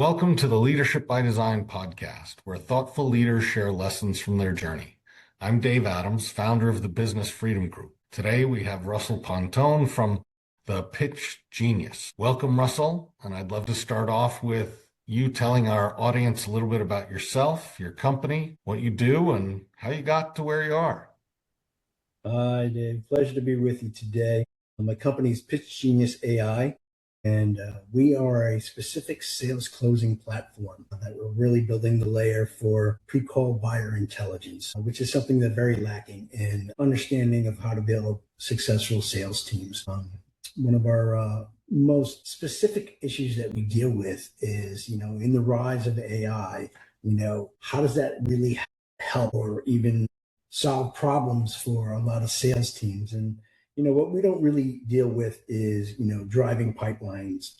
Welcome to the Leadership by Design podcast, where thoughtful leaders share lessons from their journey. I'm Dave Adams, founder of the Business Freedom Group. Today we have Russell Pontone from the Pitch Genius. Welcome, Russell, and I'd love to start off with you telling our audience a little bit about yourself, your company, what you do, and how you got to where you are. Hi, Dave. Pleasure to be with you today. My company is Pitch Genius AI. And we are a specific sales closing platform that we're really building the layer for pre-call buyer intelligence, which is something that's very lacking in understanding of how to build successful sales teams. One of our most specific issues that we deal with is, in the rise of AI, how does that really help or even solve problems for a lot of sales teams? And what we don't really deal with is, driving pipelines,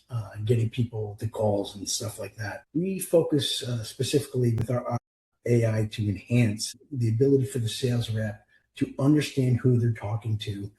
getting people to calls and stuff like that. We focus specifically with our AI to enhance the ability for the sales rep to understand who they're talking to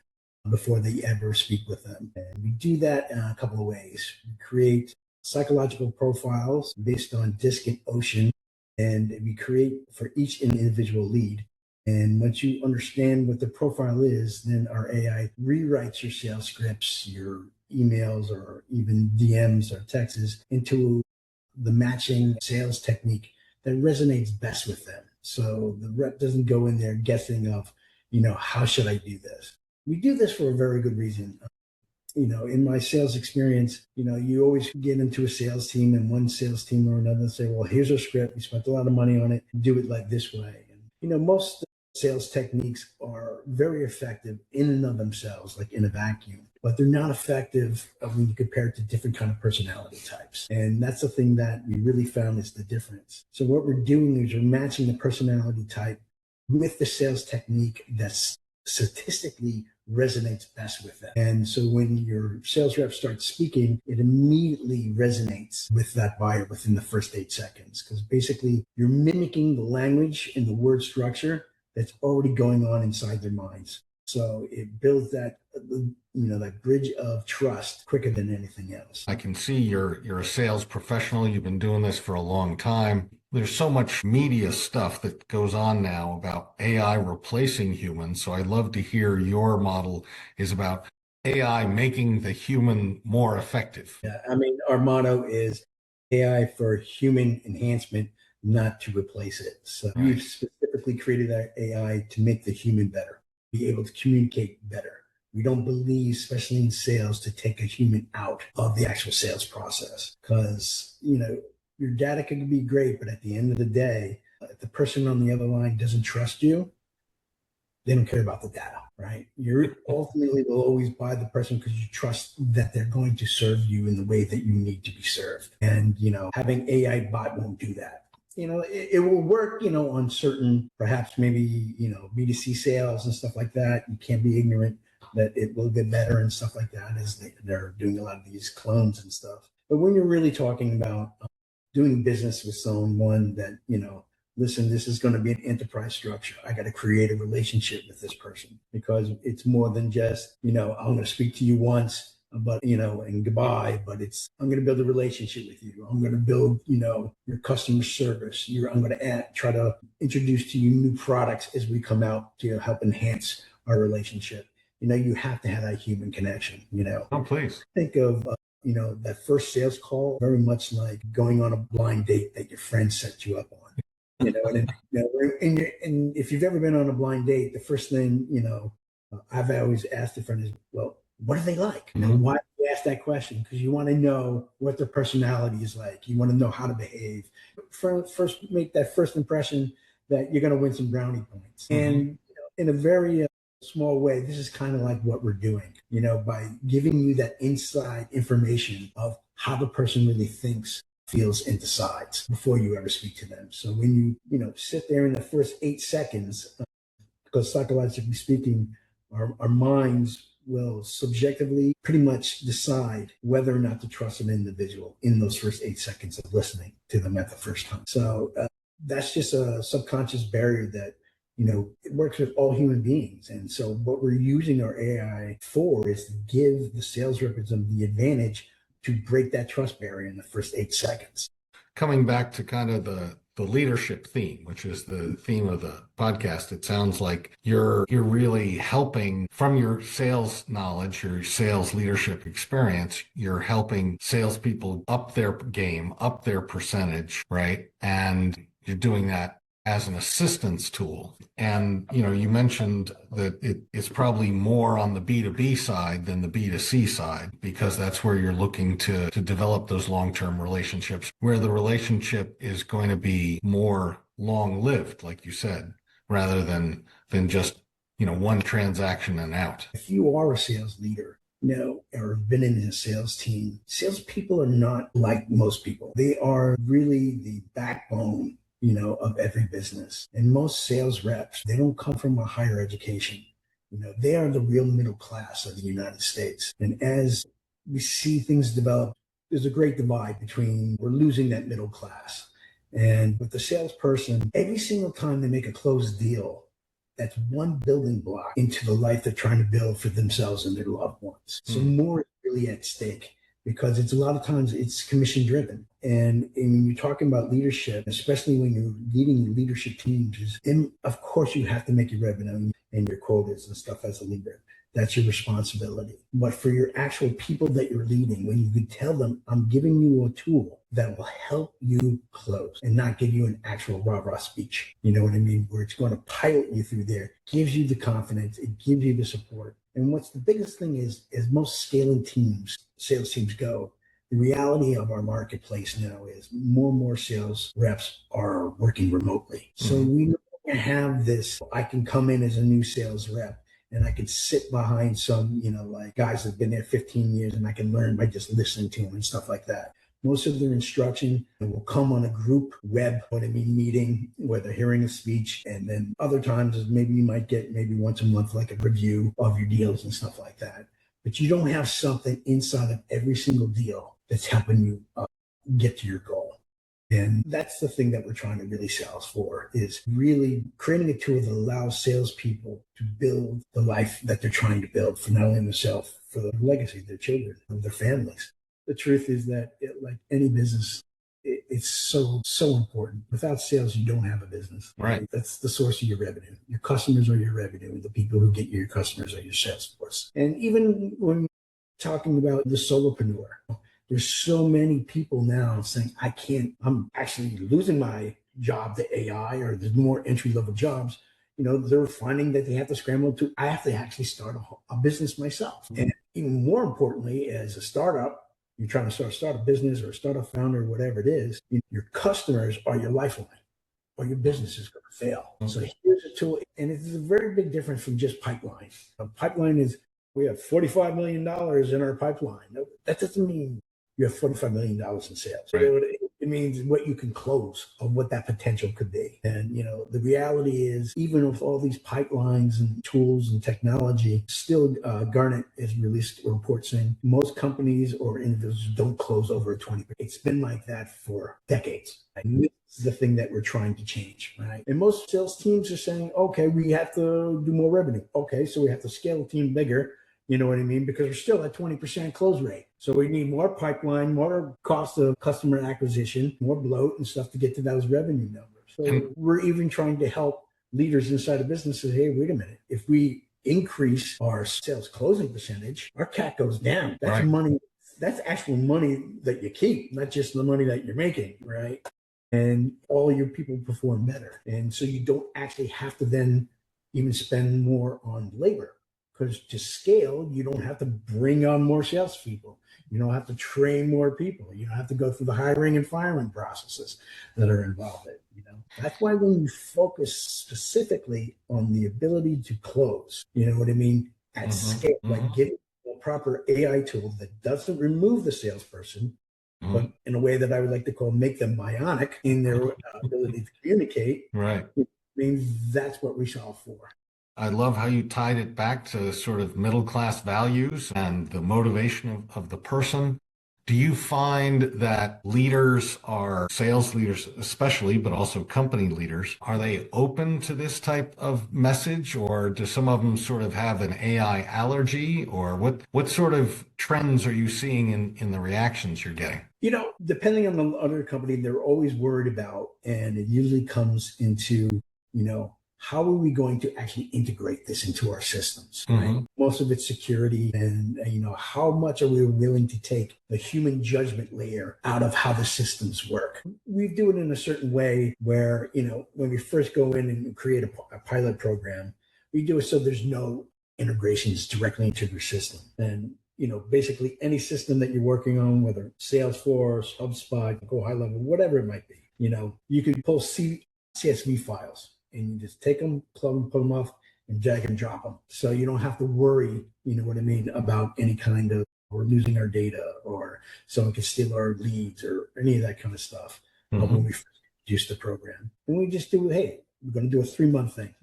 before they ever speak with them. And we do that in a couple of ways. We create psychological profiles based on DISC and Ocean, and we create for each individual lead. And once you understand what the profile is, then our AI rewrites your sales scripts, your emails, or even DMs or texts into the matching sales technique that resonates best with them. So the rep doesn't go in there guessing of, how should I do this? We do this for a very good reason. In my sales experience, you always get into a sales team and one sales team or another say, well, here's our script. We spent a lot of money on it. Do it like this way. And, most sales techniques are very effective in and of themselves, like in a vacuum, but they're not effective when you compare it to different kind of personality types. And that's the thing that we really found is the difference. So what we're doing is we're matching the personality type with the sales technique that's statistically resonates best with them. And so when your sales rep starts speaking, it immediately resonates with that buyer within the first 8 seconds, because basically you're mimicking the language and the word structure that's already going on inside their minds. So it builds that, that bridge of trust quicker than anything else. I can see you're a sales professional. You've been doing this for a long time. There's so much media stuff that goes on now about AI replacing humans. So I'd love to hear your model is about AI making the human more effective. Yeah, our motto is AI for human enhancement, not to replace it. So we've specifically created our AI to make the human better, be able to communicate better. We don't believe, especially in sales, to take a human out of the actual sales process because, your data can be great, but at the end of the day, if the person on the other line doesn't trust you, they don't care about the data, right? You ultimately will always buy the person because you trust that they're going to serve you in the way that you need to be served. And, having AI bot won't do that. It will work, on certain, perhaps maybe, B2C sales and stuff like that. You can't be ignorant that it will get better and stuff like that as they're doing a lot of these clones and stuff. But when you're really talking about doing business with someone that, listen, this is going to be an enterprise structure. I got to create a relationship with this person because it's more than just, I'm going to speak to you once, but, and goodbye, but I'm going to build a relationship with you. I'm going to build, your customer service. I'm going to try to introduce to you new products as we come out to help enhance our relationship. You have to have that human connection, Oh, please. Think of, that first sales call, very much like going on a blind date that your friend set you up on. And if you've ever been on a blind date, the first thing, I've always asked a friend is, well, what are they like? Mm-hmm. Why do you ask that question? Because you want to know what their personality is like. You want to know how to behave. First, make that first impression that you're going to win some brownie points. Mm-hmm. And in a very small way, this is kind of like what we're doing, by giving you that inside information of how the person really thinks, feels, and decides before you ever speak to them. So when you, sit there in the first 8 seconds, because psychologically speaking, our minds will subjectively pretty much decide whether or not to trust an individual in those first 8 seconds of listening to them at the first time. So that's just a subconscious barrier that it works with all human beings. And so what we're using our AI for is to give the sales representative the advantage to break that trust barrier in the first 8 seconds. coming back to kind of the leadership theme, which is the theme of the podcast, it sounds like you're really helping from your sales knowledge, your sales leadership experience, you're helping salespeople up their game, up their percentage, right? And you're doing that as an assistance tool. And, you mentioned that it's probably more on the B2B side than the B2C side, because that's where you're looking to develop those long-term relationships, where the relationship is going to be more long-lived, like you said, rather than just, one transaction and out. If you are a sales leader, or have been in a sales team, salespeople are not like most people. They are really the backbone of every business. And most sales reps, they don't come from a higher education. They are the real middle class of the United States. And as we see things develop, there's a great divide between we're losing that middle class. And with the salesperson, every single time they make a closed deal, that's one building block into the life they're trying to build for themselves and their loved ones. So more is really at stake, because it's a lot of times it's commission driven. And when you're talking about leadership, especially when you're leading leadership teams, and of course you have to make your revenue and your quotas and stuff as a leader. That's your responsibility. But for your actual people that you're leading, when you can tell them, I'm giving you a tool that will help you close and not give you an actual rah-rah speech. You know what I mean? Where it's going to pilot you through there, gives you the confidence, it gives you the support. And what's the biggest thing is most scaling teams, sales teams go, the reality of our marketplace now is more and more sales reps are working remotely. So we no longer have this, I can come in as a new sales rep and I can sit behind some, like guys that have been there 15 years and I can learn by just listening to them and stuff like that. Most of their instruction will come on a group web, meeting where they're hearing a speech. And then other times maybe you might get maybe once a month, like a review of your deals and stuff like that. But you don't have something inside of every single deal that's helping you get to your goal. And that's the thing that we're trying to really sell for, is really creating a tool that allows salespeople to build the life that they're trying to build for not only themselves, for the legacy of their children, of their families. The truth is that like any business, it's so important. Without sales, you don't have a business. Right. That's the source of your revenue. Your customers are your revenue, and the people who get your customers are your sales force. And even when talking about the solopreneur, there's so many people now saying, I'm actually losing my job to AI, or there's more entry-level jobs. They're finding that they have to scramble to, I have to actually start a business myself. And even more importantly, as a startup, you're trying to start a business or a startup founder, or whatever it is, your customers are your lifeline, or your business is going to fail. So here's a tool, and it's a very big difference from just pipeline. A pipeline is, we have $45 million in our pipeline. That doesn't mean you have $45 million in sales. Right. It means what you can close, of what that potential could be. And, the reality is, even with all these pipelines and tools and technology, still Gartner has released a report saying most companies or individuals don't close over 20%. It's been like that for decades. And this is the thing that we're trying to change, right? And most sales teams are saying, okay, we have to do more revenue. Okay, so we have to scale the team bigger. You know what I mean? Because we're still at 20% close rate. So we need more pipeline, more cost of customer acquisition, more bloat and stuff to get to those revenue numbers. So we're even trying to help leaders inside of businesses. Hey, wait a minute. If we increase our sales closing percentage, our CAC goes down. That's right. Money. That's actual money that you keep, not just the money that you're making, right? And all your people perform better. And so you don't actually have to then even spend more on labor. Because to scale, you don't have to bring on more salespeople. You don't have to train more people. You don't have to go through the hiring and firing processes that are involved in it. That's why when you focus specifically on the ability to close, you know what I mean, at scale, like getting a proper AI tool that doesn't remove the salesperson, but in a way that I would like to call make them bionic in their ability to communicate. Right. I mean, that's what we solve for. I love how you tied it back to sort of middle-class values and the motivation of the person. Do you find that sales leaders especially, but also company leaders, are they open to this type of message, or do some of them sort of have an AI allergy, or what sort of trends are you seeing in the reactions you're getting? Depending on the other company, they're always worried about, and it usually comes into, how are we going to actually integrate this into our systems? Right? Mm-hmm. Most of it's security, and how much are we willing to take the human judgment layer out of how the systems work? We do it in a certain way where, when we first go in and create a pilot program, we do it so there's no integrations directly into your system. And basically any system that you're working on, whether Salesforce, HubSpot, Go High Level, whatever it might be, you can pull CSV files and you just take them, plug them, put them off, and drag and drop them. So you don't have to worry, about any kind of, we're losing our data or someone can steal our leads or any of that kind of stuff. Mm-hmm. When we first introduce the program. And we just do, hey, we're going to do a 3-month thing.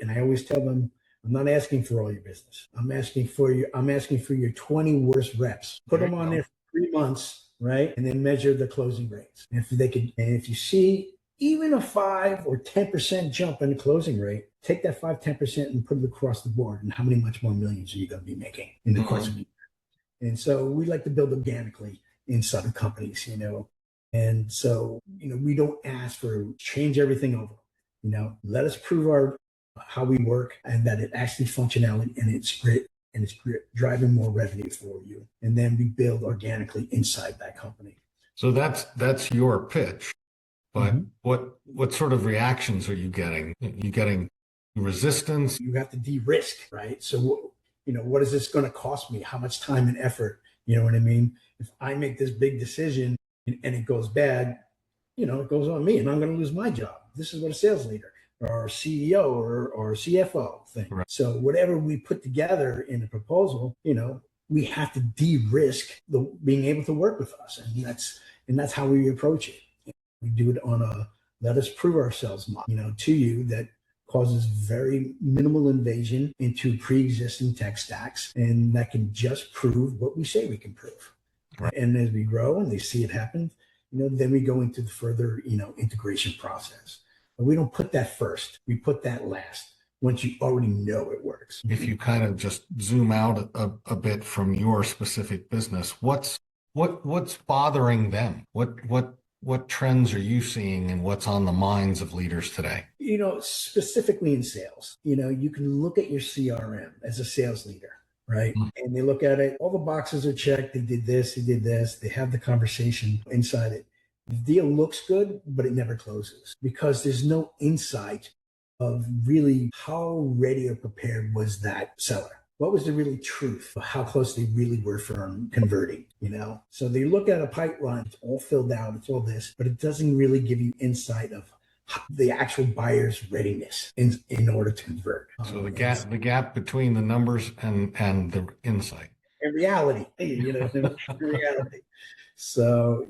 And I always tell them, I'm not asking for all your business. I'm asking for your 20 worst reps. Put them on there for 3 months, right? And then measure the closing rates. And if you see even a 5 or 10% jump in the closing rate, take that 5-10% and put it across the board. And how many much more millions are you going to be making in the course of a year? And so we like to build organically inside of companies, And so, we don't ask for change everything over. Let us prove how we work and that it actually functionality and it's driving more revenue for you. And then we build organically inside that company. So that's your pitch. But what sort of reactions are you getting? Are you getting resistance? You have to de-risk, right? So, what is this going to cost me? How much time and effort? You know what I mean? If I make this big decision and it goes bad, it goes on me and I'm going to lose my job. This is what a sales leader or CEO or CFO thing. Right. So whatever we put together in the proposal, we have to de-risk being able to work with us. And that's how we approach it. We do it on a let us prove ourselves model, to you that causes very minimal invasion into pre-existing tech stacks. And that can just prove what we say we can prove. Right. And as we grow and they see it happen, then we go into the further, integration process. But we don't put that first. We put that last once you already know it works. If you kind of just zoom out a bit from your specific business, what's bothering them? What trends are you seeing and what's on the minds of leaders today? Specifically in sales, you can look at your CRM as a sales leader, right? Mm-hmm. And they look at it, all the boxes are checked. They did this, they have the conversation inside it. The deal looks good, but it never closes because there's no insight of really how ready or prepared was that seller. What was the really truth of how close they really were from converting, So they look at a pipeline, it's all filled out, it's all this, but it doesn't really give you insight of the actual buyer's readiness in order to convert. So the gap between the numbers and the insight. In reality, in reality. So,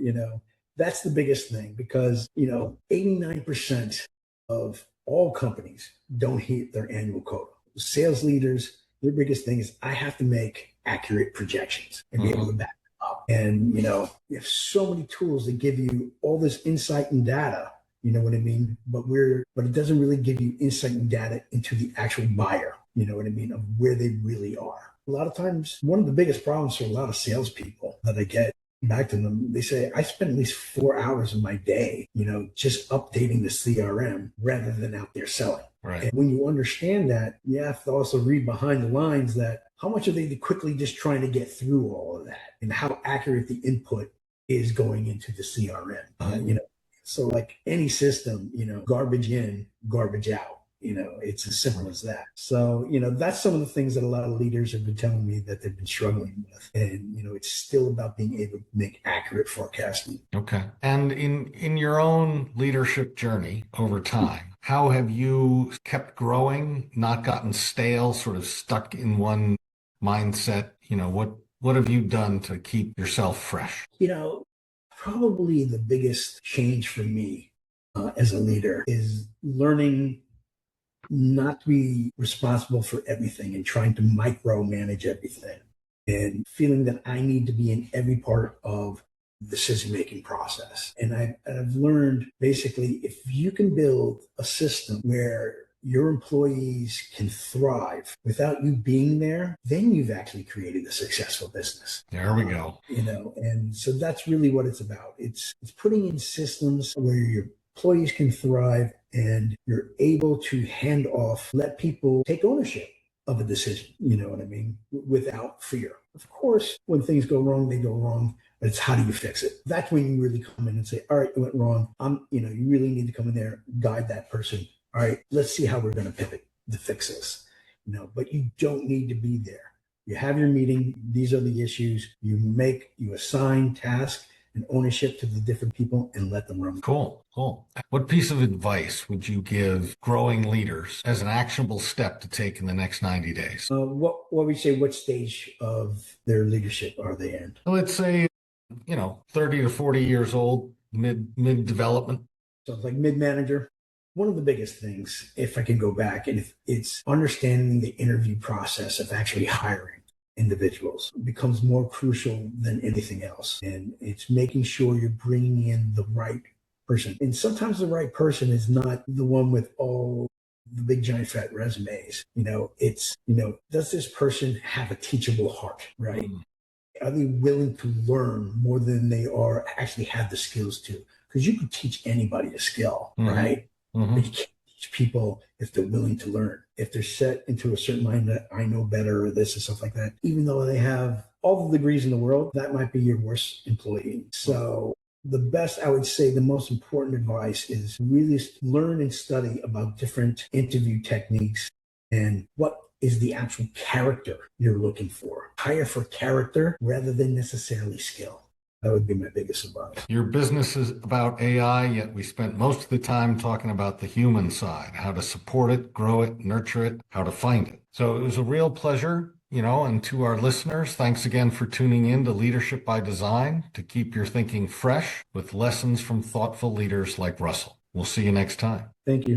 that's the biggest thing because, 89% of all companies don't hit their annual quota. Sales leaders, their biggest thing is I have to make accurate projections and be able to back them up. And, you have so many tools that give you all this insight and data, you know what I mean? But it doesn't really give you insight and data into the actual buyer, you know what I mean, of where they really are. A lot of times, one of the biggest problems for a lot of salespeople that I get back to them, they say, I spend at least 4 hours of my day, just updating the CRM rather than out there selling. Right. And when you understand that, you have to also read behind the lines that how much are they quickly just trying to get through all of that and how accurate the input is going into the CRM. So like any system, garbage in, garbage out. It's as simple as that. So, that's some of the things that a lot of leaders have been telling me that they've been struggling with. And, it's still about being able to make accurate forecasting. Okay. And in your own leadership journey over time, how have you kept growing, not gotten stale, sort of stuck in one mindset? What have you done to keep yourself fresh? Probably the biggest change for me as a leader is learning not to be responsible for everything and trying to micromanage everything and feeling that I need to be in every part of the decision-making process. And I've learned basically if you can build a system where your employees can thrive without you being there, then you've actually created a successful business. There we go. And so that's really what it's about. It's putting in systems where your employees can thrive and you're able to hand off, let people take ownership of a decision, you know what I mean, without fear. Of course, when things go wrong, they go wrong, but it's how do you fix it? That's when you really come in and say, all right, it went wrong. You really need to come in there, guide that person. All right, let's see how we're going to pivot to fix this. But you don't need to be there. You have your meeting. These are the issues. You assign tasks and ownership to the different people and let them run. Cool. What piece of advice would you give growing leaders as an actionable step to take in the next 90 days? What would you say, what stage of their leadership are they in? Let's say, 30 to 40 years old, mid development. So it's like mid-manager. One of the biggest things, if I can go back, and if it's understanding the interview process of actually hiring individuals becomes more crucial than anything else. And it's making sure you're bringing in the right person. And sometimes the right person is not the one with all the big giant fat resumes. Does this person have a teachable heart, right? Are they willing to learn more than they are actually have the skills to? Because you can teach anybody a skill, right? But you can't teach people if they're willing to learn. If they're set into a certain mind that I know better or this and stuff like that, even though they have all the degrees in the world, that might be your worst employee. So I would say the most important advice is really learn and study about different interview techniques and what is the actual character you're looking for. Hire for character rather than necessarily skill. That would be my biggest advice. Your business is about AI, yet we spent most of the time talking about the human side, how to support it, grow it, nurture it, how to find it. So it was a real pleasure, and to our listeners, thanks again for tuning in to Leadership by Design to keep your thinking fresh with lessons from thoughtful leaders like Russell. We'll see you next time. Thank you.